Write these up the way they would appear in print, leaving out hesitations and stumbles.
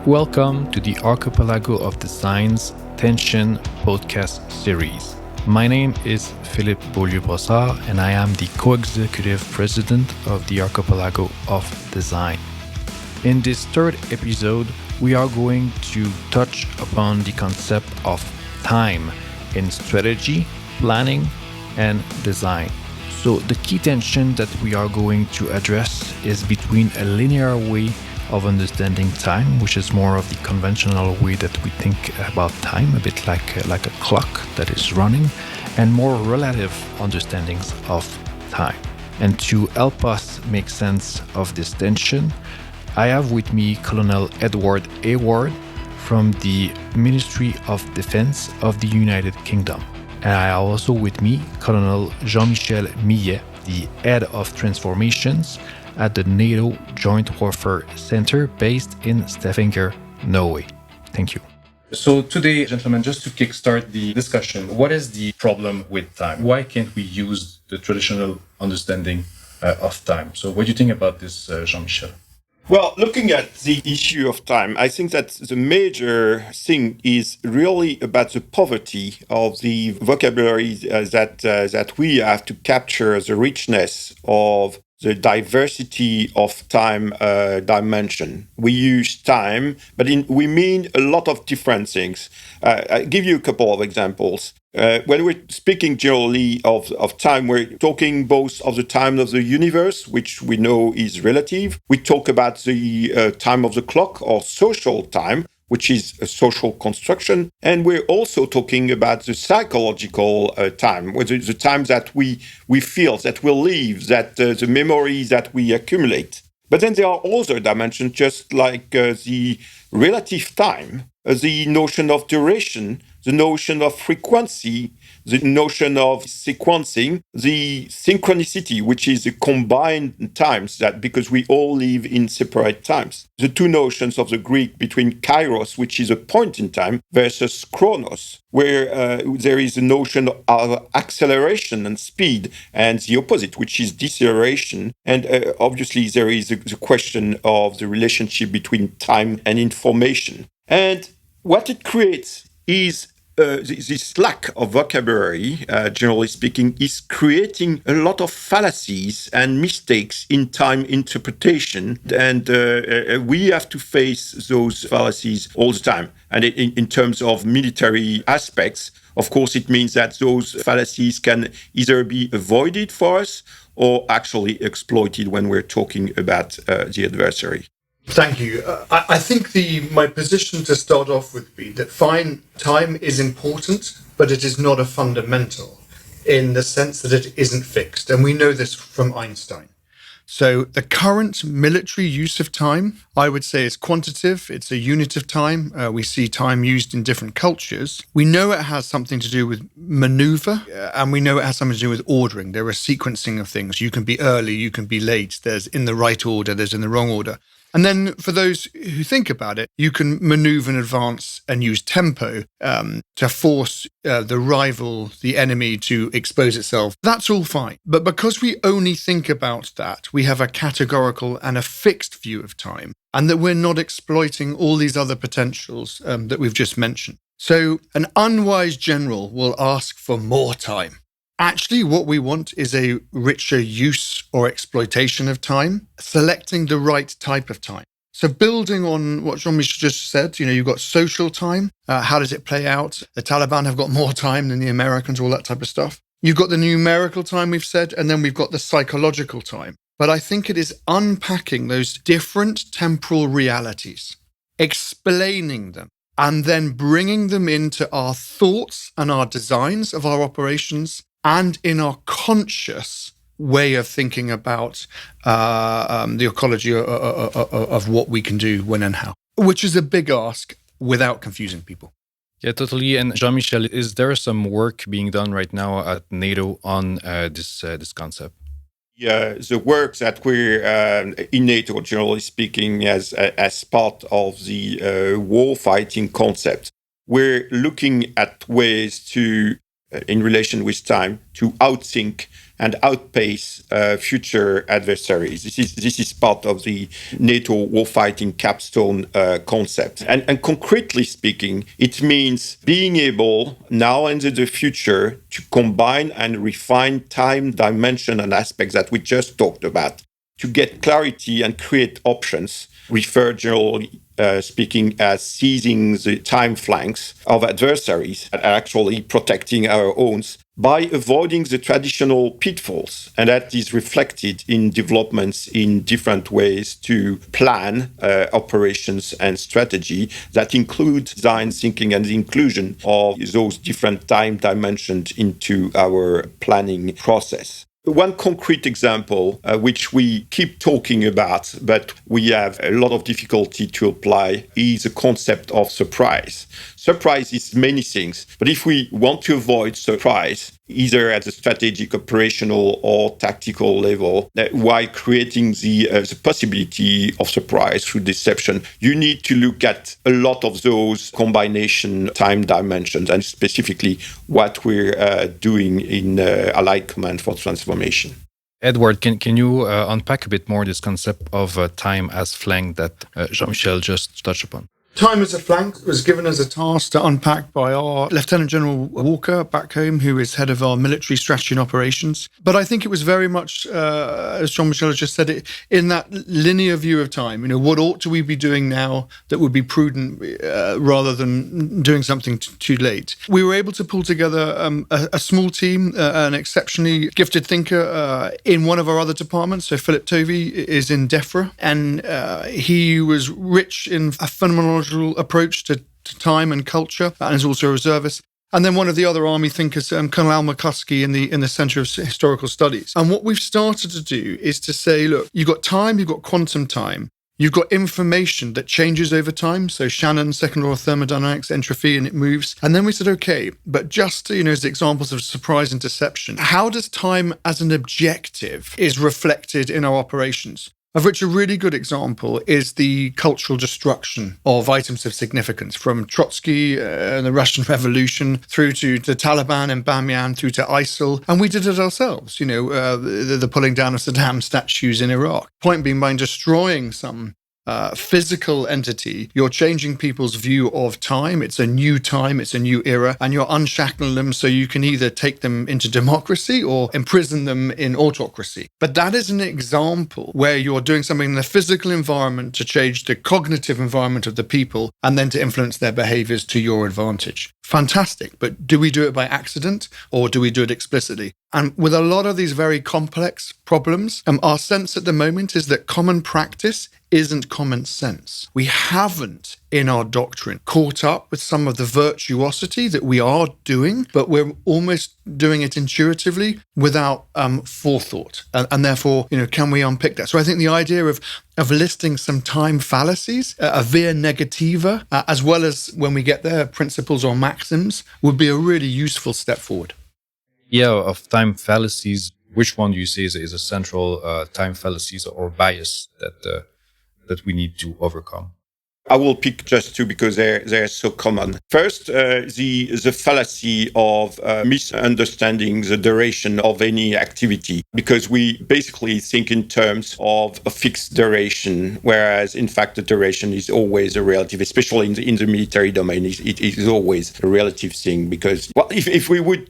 Welcome to the Archipelago of Design's Tension podcast series. My name is Philippe Beaulieu-Brossard, and I am the co-executive president of the Archipelago of Design. In this third episode, we are going to touch upon the concept of time in strategy, planning, and design. So the key tension that we are going to address is between a linear way of understanding time, which is more of the conventional way that we think about time, a bit like a clock that is running, and more relative understandings of time. And to help us make sense of this tension, I have with me Colonel Edward Hayward from the Ministry of Defense of the United Kingdom. And I have also with me Colonel Jean-Michel Millet, the head of transformations at the NATO Joint Warfare Center based in Stavanger, Norway. Thank you. So today, gentlemen, just to kickstart the discussion, what is the problem with time? Why can't we use the traditional understanding of time? So what do you think about this, Jean-Michel? Well, looking at the issue of time, I think that the major thing is really about the poverty of the vocabulary that we have to capture the richness of the diversity of time dimension. We use time, but we mean a lot of different things. I'll give you a couple of examples. When we're speaking generally of time, we're talking both of the time of the universe, which we know is relative. We talk about the time of the clock or social time, which is a social construction. And we're also talking about the psychological time, the time that we feel, that we live, that the memories that we accumulate. But then there are other dimensions, just like the relative time, the notion of duration, the notion of frequency, the notion of sequencing, the synchronicity, which is the combined times, that because we all live in separate times. The two notions of the Greek between kairos, which is a point in time, versus chronos, where there is a notion of acceleration and speed, and the opposite, which is deceleration. And obviously there is the question of the relationship between time and information. And what it creates is this lack of vocabulary, generally speaking, is creating a lot of fallacies and mistakes in time interpretation. And we have to face those fallacies all the time. And in terms of military aspects, of course, it means that those fallacies can either be avoided for us or actually exploited when we're talking about the adversary. Thank you. I think my position to start off would be that fine, time is important, but it is not a fundamental in the sense that it isn't fixed. And we know this from Einstein. So the current military use of time, I would say, is quantitative. It's a unit of time. We see time used in different cultures. We know it has something to do with maneuver, and we know it has something to do with ordering. There are sequencing of things. You can be early, you can be late. There's in the right order, there's in the wrong order. And then for those who think about it, you can maneuver in advance and use tempo to force the rival, the enemy, to expose itself. That's all fine. But because we only think about that, we have a categorical and a fixed view of time, and that we're not exploiting all these other potentials that we've just mentioned. So an unwise general will ask for more time. Actually, what we want is a richer use or exploitation of time, selecting the right type of time. So building on what Jean-Michel just said, you've got social time. How does it play out? The Taliban have got more time than the Americans, all that type of stuff. You've got the numerical time, we've said, and then we've got the psychological time. But I think it is unpacking those different temporal realities, explaining them, and then bringing them into our thoughts and our designs of our operations, and in our conscious way of thinking about the ecology of what we can do when and how, which is a big ask without confusing people. Yeah, totally. And Jean-Michel, is there some work being done right now at NATO on this concept? Yeah, the work that we're in NATO, generally speaking, as part of the war fighting concept, we're looking at ways to in relation with time to outthink and outpace future adversaries. This is part of the NATO warfighting capstone concept. And concretely speaking, it means being able now and in the future to combine and refine time, dimension, and aspects that we just talked about to get clarity and create options, referred generally speaking as seizing the time flanks of adversaries and actually protecting our own by avoiding the traditional pitfalls. And that is reflected in developments in different ways to plan operations and strategy that include design thinking and the inclusion of those different time dimensions into our planning process. One concrete example, which we keep talking about, but we have a lot of difficulty to apply, is the concept of surprise. Surprise is many things, but if we want to avoid surprise, either at the strategic, operational, or tactical level, while creating the possibility of surprise through deception, you need to look at a lot of those combination time dimensions, and specifically what we're doing in Allied Command for Transformation. Edward, can you unpack a bit more this concept of time as flank that Jean-Michel just touched upon? Time as a flank was given as a task to unpack by our Lieutenant General Walker back home, who is head of our military strategy and operations. But I think it was very much, as Jean-Michel has just said, it in that linear view of time. You know, what ought we be doing now that would be prudent rather than doing something too late? We were able to pull together a small team, an exceptionally gifted thinker in one of our other departments. So Philip Tovey is in DEFRA, and he was rich in a phenomenological approach to time and culture, and is also a reservist. And then one of the other army thinkers, Colonel Al McCuskey in the Centre of Historical Studies. And what we've started to do is to say, look, you've got time, you've got quantum time, you've got information that changes over time. So Shannon, second law of thermodynamics, entropy, and it moves. And then we said, okay, but just, as examples of surprise and deception, how does time as an objective is reflected in our operations? Of which a really good example is the cultural destruction of items of significance, from Trotsky and the Russian Revolution through to the Taliban and Bamyan, through to ISIL. And we did it ourselves, the pulling down of Saddam statues in Iraq. Point being, by destroying some physical entity, you're changing people's view of time. It's a new time, it's a new era, and you're unshackling them so you can either take them into democracy or imprison them in autocracy. But that is an example where you're doing something in the physical environment to change the cognitive environment of the people and then to influence their behaviors to your advantage. Fantastic. But do we do it by accident or do we do it explicitly? And with a lot of these very complex problems, our sense at the moment is that common practice isn't common sense. We haven't, in our doctrine, caught up with some of the virtuosity that we are doing, but we're almost doing it intuitively without forethought. And therefore, can we unpick that? So I think the idea of listing some time fallacies, a via negativa, as well as, when we get there, principles or maxims, would be a really useful step forward. Yeah, of time fallacies, which one do you say is a central time fallacies or bias that we need to overcome? I will pick just two because they're so common. First, the fallacy of misunderstanding the duration of any activity, because we basically think in terms of a fixed duration, whereas in fact the duration is always a relative, especially in the military domain. It is always a relative thing because, well, if we would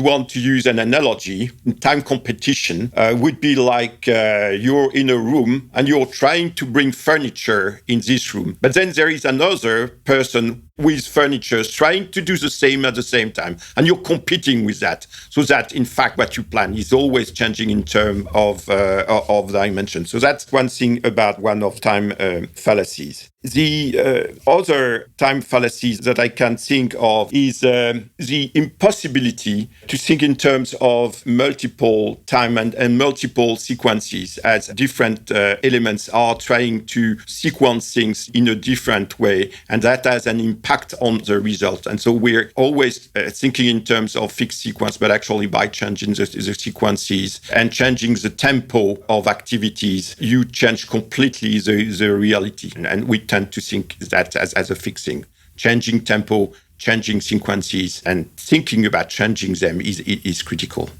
want to use an analogy, time competition would be like you're in a room and you're trying to bring furniture in this room, but then there is another person with furniture trying to do the same at the same time, and you're competing with that. So that, in fact, what you plan is always changing in terms of dimension. So that's one thing about one of time fallacies. The other time fallacies that I can think of is the impossibility to think in terms of multiple time and multiple sequences, as different elements are trying to sequence things in a different way, and that has an impact on the result. And so we're always thinking in terms of fixed sequence, but actually by changing the sequences and changing the tempo of activities, you change completely the reality. And we tend to think that as a fixing. Changing tempo changing sequences and thinking about changing them is critical.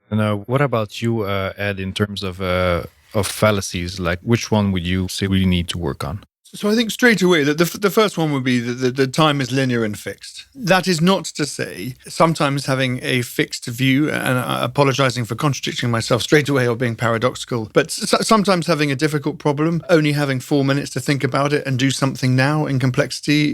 And what about you, Ed, in terms of fallacies? Like, which one would you say we need to work on? So I think straight away that the first one would be that the time is linear and fixed. That is not to say sometimes having a fixed view, and apologizing for contradicting myself straight away or being paradoxical, but sometimes having a difficult problem, only having 4 minutes to think about it and do something now in complexity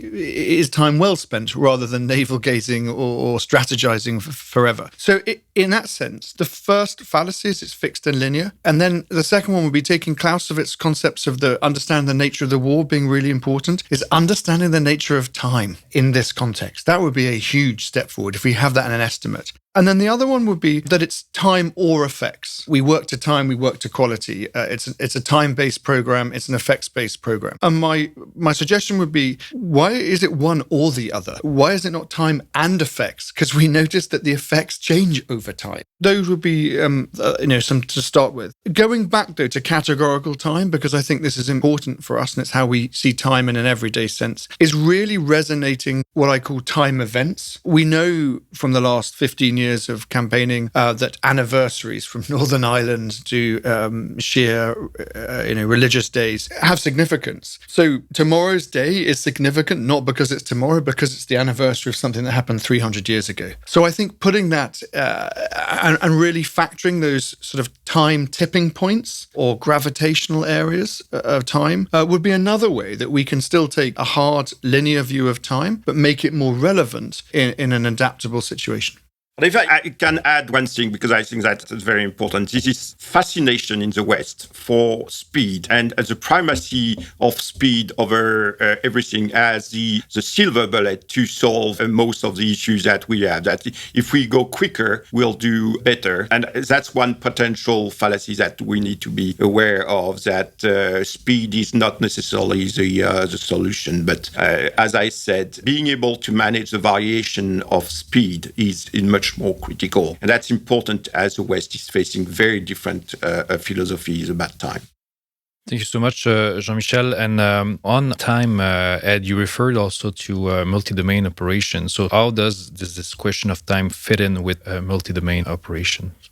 is time well spent rather than navel-gazing or strategizing forever. So in that sense, the first fallacy is it's fixed and linear. And then the second one would be taking Clausewitz's concepts of the understand the nature of the war being really important, is understanding the nature of time in this context. That would be a huge step forward if we have that in an estimate. And then the other one would be that it's time or effects. We work to time, we work to quality. It's a time-based program, it's an effects-based program. And my suggestion would be, why is it one or the other? Why is it not time and effects? Because we notice that the effects change over time. Those would be some to start with. Going back though to categorical time, because I think this is important for us and it's how we see time in an everyday sense, is really resonating what I call time events. We know from the last 15 years of campaigning that anniversaries from Northern Ireland to sheer religious days have significance. So tomorrow's day is significant not because it's tomorrow, because it's the anniversary of something that happened 300 years ago. So I think putting that and really factoring those sort of time tipping points or gravitational areas of time would be another way that we can still take a hard linear view of time but make it more relevant in an adaptable situation. But if I can add one thing, because I think that's very important, this is fascination in the West for speed and the primacy of speed over everything as the silver bullet to solve most of the issues that we have. That if we go quicker, we'll do better. And that's one potential fallacy that we need to be aware of, that speed is not necessarily the solution. But as I said, being able to manage the variation of speed is much more critical. And that's important as the West is facing very different philosophies about time. Thank you so much, Jean-Michel. And on time, Ed, you referred also to multi-domain operations. So how does this question of time fit in with multi-domain operations?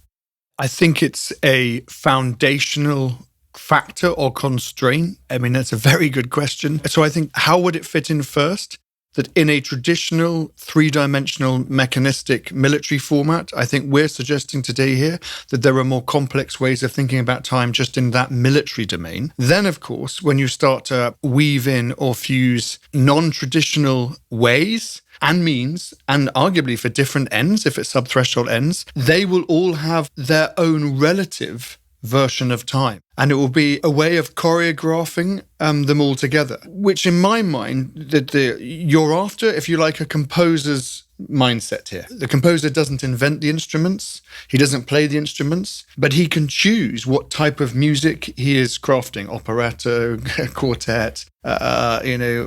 I think it's a foundational factor or constraint. I mean, that's a very good question. So I think, how would it fit in first? That in a traditional three-dimensional mechanistic military format, I think we're suggesting today here that there are more complex ways of thinking about time just in that military domain. Then, of course, when you start to weave in or fuse non-traditional ways and means, and arguably for different ends, if it's sub-threshold ends, they will all have their own relative version of time. And it will be a way of choreographing them all together, which in my mind, you're after, if you like, a composer's mindset here. The composer doesn't invent the instruments, he doesn't play the instruments, but he can choose what type of music he is crafting: operetta, quartet,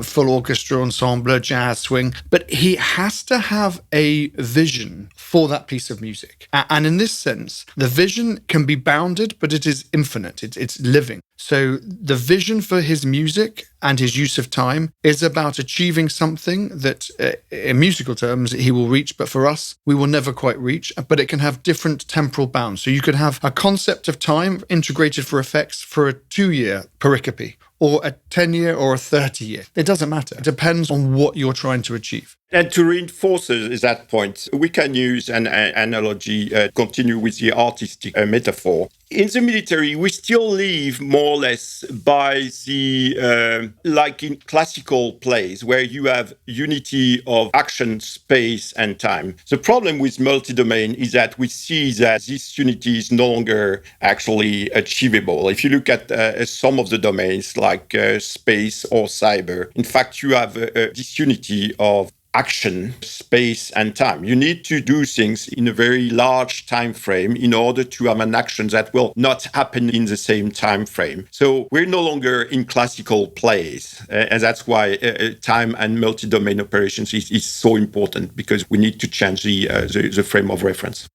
full orchestra, ensemble, jazz, swing. But he has to have a vision for that piece of music. And in this sense, the vision can be bounded, but it is infinite. It's living. So the vision for his music and his use of time is about achieving something that, in musical terms, he will reach, but for us, we will never quite reach. But it can have different temporal bounds. So you could have a concept of time integrated for effects for a 2-year pericope, or a 10-year or a 30-year. It doesn't matter. It depends on what you're trying to achieve. And to reinforce that point, we can use an analogy, continue with the artistic metaphor. In the military, we still live more or less by the, like in classical plays, where you have unity of action, space, and time. The problem with multi-domain is that we see that this unity is no longer actually achievable. If you look at some of the domains, like space or cyber, in fact, you have this unity of action, space, and time. You need to do things in a very large time frame in order to have an action that will not happen in the same time frame. So we're no longer in classical plays, and that's why time and multi-domain operations is so important, because we need to change the frame of reference.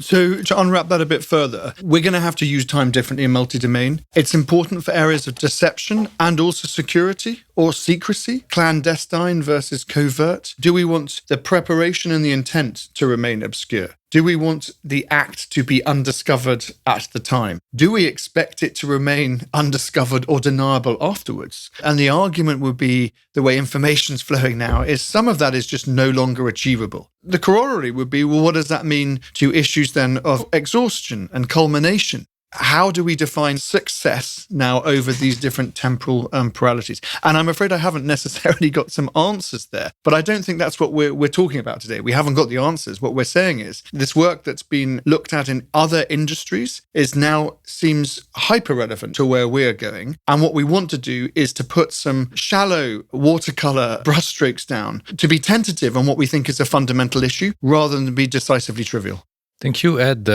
So to unwrap that a bit further, we're going to have to use time differently in multi-domain. It's important for areas of deception and also security or secrecy, clandestine versus covert. Do we want the preparation and the intent to remain obscure? Do we want the act to be undiscovered at the time? Do we expect it to remain undiscovered or deniable afterwards? And the argument would be the way information's flowing now is some of that is just no longer achievable. The corollary would be, well, what does that mean to issues then of exhaustion and culmination? How do we define success now over these different temporal pluralities? And I'm afraid I haven't necessarily got some answers there, but I don't think that's what we're talking about today. We haven't got the answers. What we're saying is this work that's been looked at in other industries is now seems hyper relevant to where we're going. And what we want to do is to put some shallow watercolor brushstrokes down to be tentative on what we think is a fundamental issue rather than be decisively trivial. Thank you, Ed.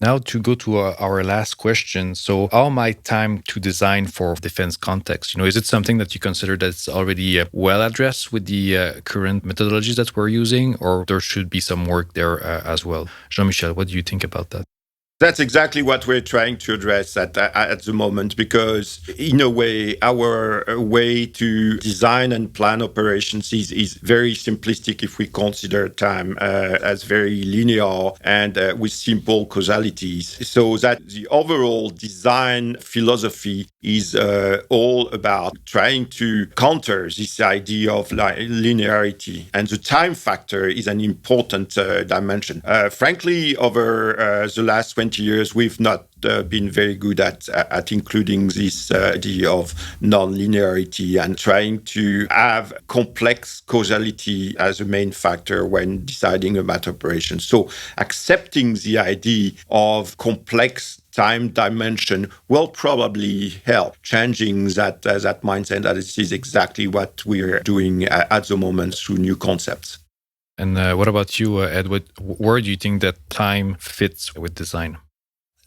Now to go to our last question. So how might time to design for defense context? Is it something that you consider that's already well addressed with the current methodologies that we're using, or there should be some work there as well? Jean-Michel, what do you think about that? That's exactly what we're trying to address at the moment, because in a way, our way to design and plan operations is very simplistic if we consider time as very linear and with simple causalities. So that the overall design philosophy is all about trying to counter this idea of linearity. And the time factor is an important dimension. Frankly, over the last 20 years, we've not been very good at including this idea of non-linearity and trying to have complex causality as a main factor when deciding about operations. So accepting the idea of complex time dimension will probably help changing that mindset. That this is exactly what we're doing at the moment through new concepts. And what about you, Edward? Where do you think that time fits with design?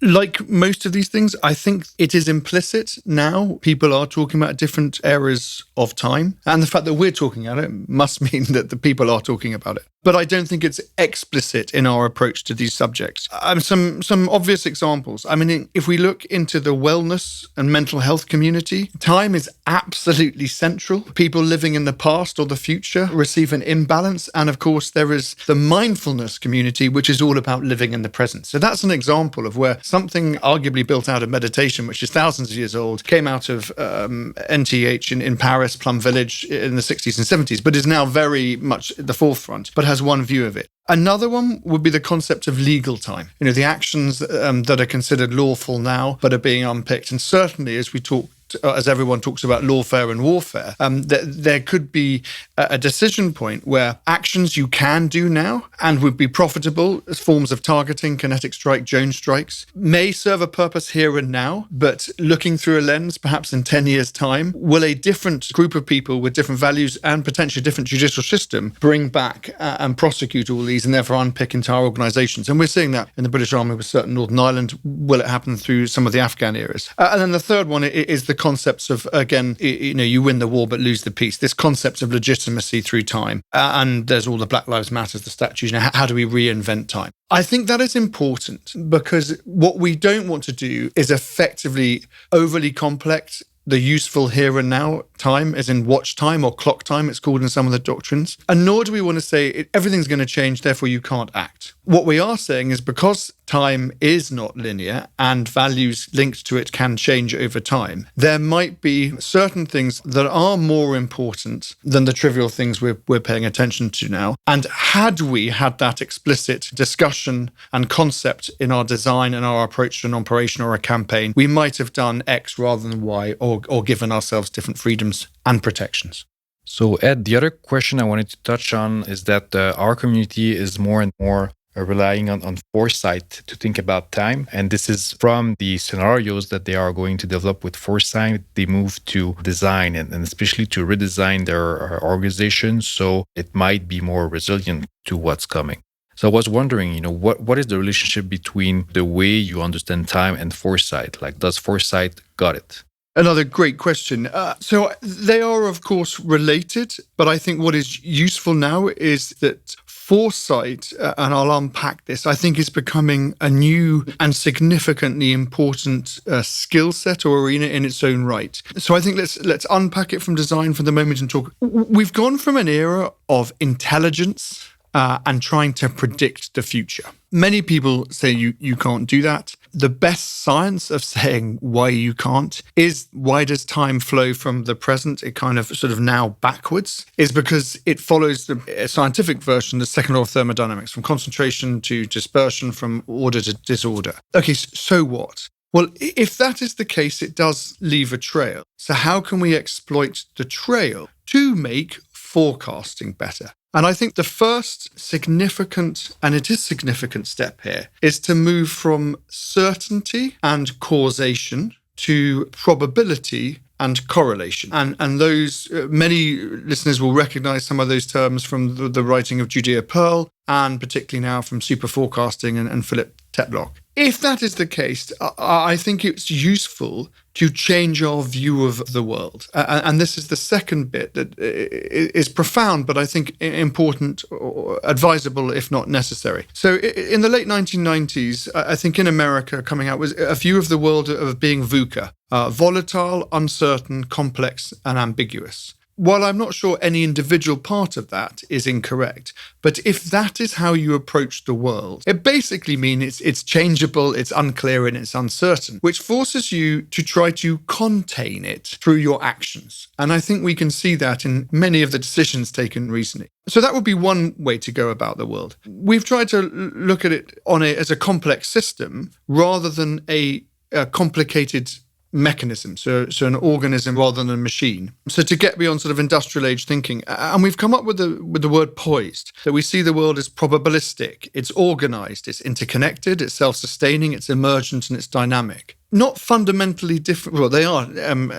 Like most of these things, I think it is implicit now. People are talking about different areas of time. And the fact that we're talking about it must mean that the people are talking about it. But I don't think it's explicit in our approach to these subjects. Some obvious examples. I mean, if we look into the wellness and mental health community, time is absolutely central. People living in the past or the future receive an imbalance. And of course, there is the mindfulness community, which is all about living in the present. So that's an example of where something arguably built out of meditation, which is thousands of years old, came out of NTH in Paris, Plum Village in the 60s and 70s, but is now very much at the forefront, but has one view of it. Another one would be the concept of legal time. The actions that are considered lawful now, but are being unpicked. And certainly, as everyone talks about lawfare and warfare, there could be a decision point where actions you can do now and would be profitable as forms of targeting, kinetic strike, Jones strikes, may serve a purpose here and now, but looking through a lens, perhaps in 10 years' time, will a different group of people with different values and potentially different judicial system bring back and prosecute all these and therefore unpick entire organisations? And we're seeing that in the British Army with certain Northern Ireland. Will it happen through some of the Afghan eras? And then the third one is the concepts of, again, you win the war but lose the peace. This concept of legitimacy through time. And there's all the Black Lives Matter, the statues. How do we reinvent time? I think that is important because what we don't want to do is effectively overly complex the useful here and now time, as in watch time or clock time, it's called in some of the doctrines. And nor do we want to say everything's going to change, therefore you can't act. What we are saying is because time is not linear and values linked to it can change over time, there might be certain things that are more important than the trivial things we're paying attention to now. And had we had that explicit discussion and concept in our design and our approach to an operation or a campaign, we might have done X rather than Y or given ourselves different freedoms and protections. So, Ed, the other question I wanted to touch on is that our community is more and more relying on foresight to think about time. And this is from the scenarios that they are going to develop with foresight. They move to design and especially to redesign their organization so it might be more resilient to what's coming. So I was wondering, what is the relationship between the way you understand time and foresight? Like, does foresight got it? Another great question. So they are, of course, related, but I think what is useful now is that foresight, and I'll unpack this, I think is becoming a new and significantly important skill set or arena in its own right. So I think let's unpack it from design for the moment and talk. We've gone from an era of intelligence and trying to predict the future. Many people say you can't do that. The best science of saying why you can't is why does time flow from the present, it kind of sort of now backwards, is because it follows the scientific version, the second law of thermodynamics, from concentration to dispersion, from order to disorder. Okay, so what? Well, if that is the case, it does leave a trail. So how can we exploit the trail to make forecasting better? And I think the first significant, and it is significant step here, is to move from certainty and causation to probability and correlation. And those, many listeners will recognize some of those terms from the writing of Judea Pearl, and particularly now from Super Forecasting and Philip Tetlock. If that is the case, I think it's useful to change our view of the world. And this is the second bit that is profound, but I think important, or advisable, if not necessary. So in the late 1990s, I think in America coming out was a view of the world of being VUCA, volatile, uncertain, complex, and ambiguous. While I'm not sure any individual part of that is incorrect, but if that is how you approach the world, it basically means it's changeable, it's unclear, and it's uncertain, which forces you to try to contain it through your actions. And I think we can see that in many of the decisions taken recently. So that would be one way to go about the world. We've tried to look at it as a complex system rather than a complicated mechanism, so an organism rather than a machine. So to get beyond sort of industrial age thinking, and we've come up with the word poised, that we see the world as probabilistic, it's organized, it's interconnected, it's self-sustaining, it's emergent, and it's dynamic. Not fundamentally different, well, they are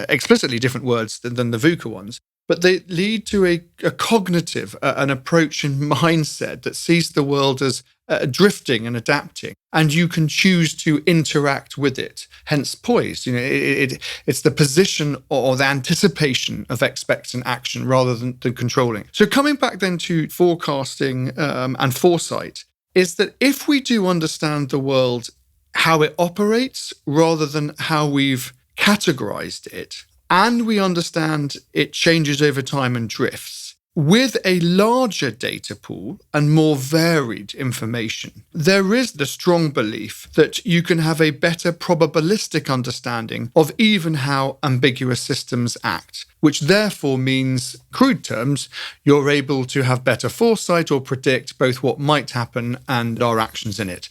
explicitly different words than the VUCA ones, but they lead to a cognitive, an approach and mindset that sees the world as drifting and adapting, and you can choose to interact with it. Hence, poised. It's the position or the anticipation of expectant action rather than controlling. So, coming back then to forecasting and foresight, is that if we do understand the world, how it operates rather than how we've categorized it, and we understand it changes over time and drifts, with a larger data pool and more varied information, there is the strong belief that you can have a better probabilistic understanding of even how ambiguous systems act, which therefore means, crude terms, you're able to have better foresight or predict both what might happen and our actions in it.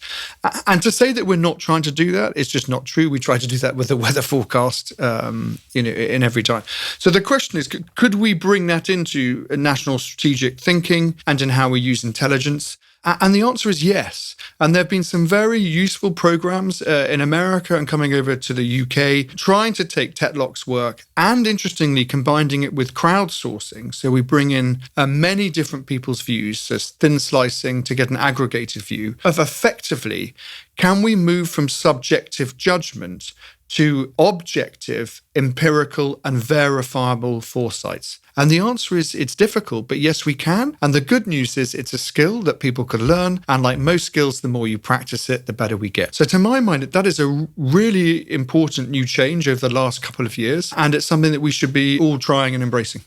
And to say that we're not trying to do that is just not true. We try to do that with the weather forecast, in every time. So the question is, could we bring that into national strategic thinking and in how we use intelligence? And the answer is yes. And there have been some very useful programs in America and coming over to the UK, trying to take Tetlock's work and, interestingly, combining it with crowdsourcing. So we bring in many different people's views, so thin slicing to get an aggregated view of effectively, can we move from subjective judgment to objective, empirical, and verifiable foresights? And the answer is it's difficult, but yes, we can. And the good news is it's a skill that people could learn. And like most skills, the more you practice it, the better we get. So to my mind, that is a really important new change over the last couple of years. And it's something that we should be all trying and embracing.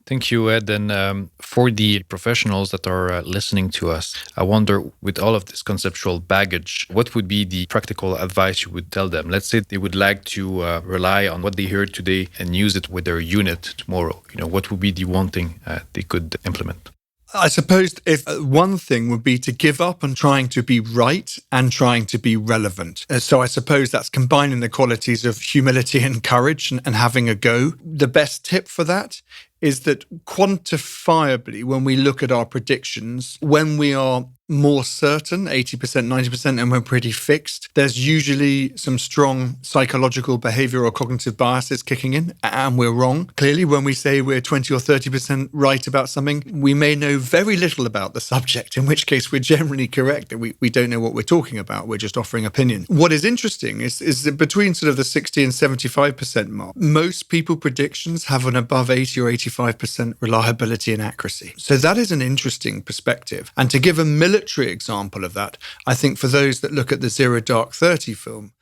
Thank you, Ed. And for the professionals that are listening to us, I wonder, with all of this conceptual baggage, what would be the practical advice you would tell them? Let's say they would like to rely on what they heard today and use it with their unit tomorrow. What would be the one thing they could implement? I suppose if one thing would be to give up on trying to be right and trying to be relevant. So I suppose that's combining the qualities of humility and courage and having a go. The best tip for that is that quantifiably, when we look at our predictions, when we are more certain, 80%, 90%, and we're pretty fixed, there's usually some strong psychological behavior or cognitive biases kicking in, and we're wrong. Clearly, when we say we're 20 or 30% right about something, we may know very little about the subject, in which case we're generally correct that we don't know what we're talking about. We're just offering opinion. What is interesting is that between sort of the 60 and 75% mark, most people predictions have an above 80 or 85% reliability and accuracy. So that is an interesting perspective. And to give a military example of that, I think for those that look at the Zero Dark 30 film,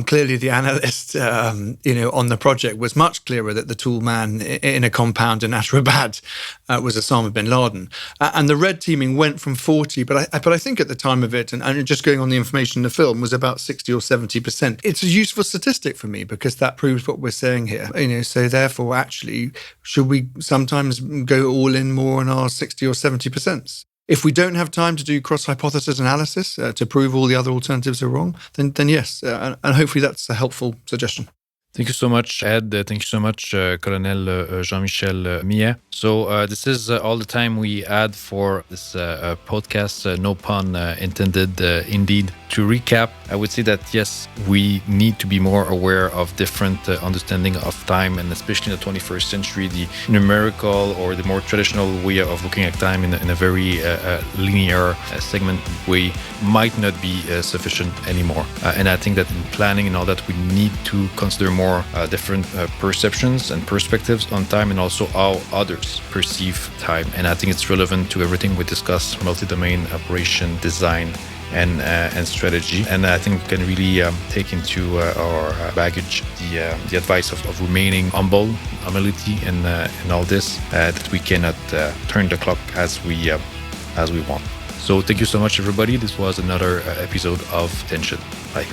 clearly the analyst, on the project was much clearer that the tool man in a compound in Astrabad was Osama bin Laden. And the red teaming went from 40, but I think at the time of it, and just going on the information in the film, was about 60 or 70%. It's a useful statistic for me because that proves what we're saying here. So therefore, actually, should we sometimes go all in more on our 60 or 70%? If we don't have time to do cross-hypothesis analysis to prove all the other alternatives are wrong, then yes, and hopefully that's a helpful suggestion. Thank you so much, Ed. Thank you so much, Colonel Jean-Michel Millet. So this is all the time we had for this podcast, no pun intended, indeed. To recap, I would say that, yes, we need to be more aware of different understanding of time, and especially in the 21st century, the numerical or the more traditional way of looking at time in a very linear, segmented way might not be sufficient anymore. And I think that in planning and all that, we need to consider more different perceptions and perspectives on time, and also how others perceive time. And I think it's relevant to everything we discuss: multi-domain, operation, design, and strategy. And I think we can really take into our baggage the advice of remaining humble, humility, and all this, that we cannot turn the clock as we want. So thank you so much, everybody. This was another episode of Tension. Bye.